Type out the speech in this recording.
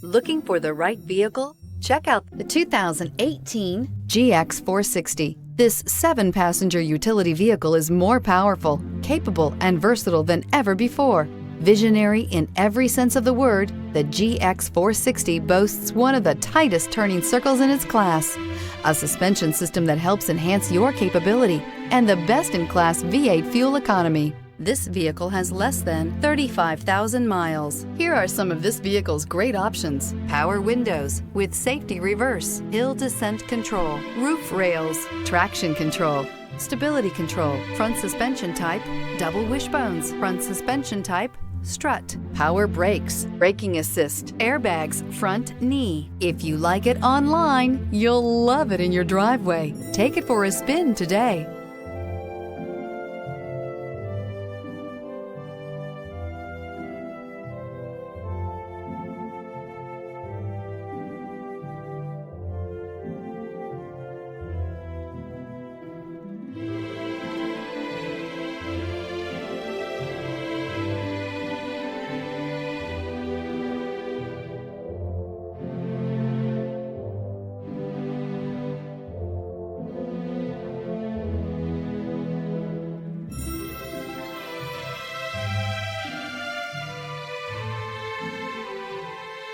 Looking for the right vehicle? Check out the 2018 GX 460. This 7-passenger utility vehicle is more powerful, capable, and versatile than ever before. Visionary in every sense of the word, the GX 460 boasts one of the tightest turning circles in its class, a suspension system that helps enhance your capability, and the best-in-class V8 fuel economy. This vehicle has less than 35,000 miles. Here are some of this vehicle's great options: power windows with safety reverse, hill descent control, roof rails, traction control, stability control, front suspension type, double wishbones, front suspension type, strut, power brakes, braking assist, airbags, front knee. If you like it online, you'll love it in your driveway. Take it for a spin today.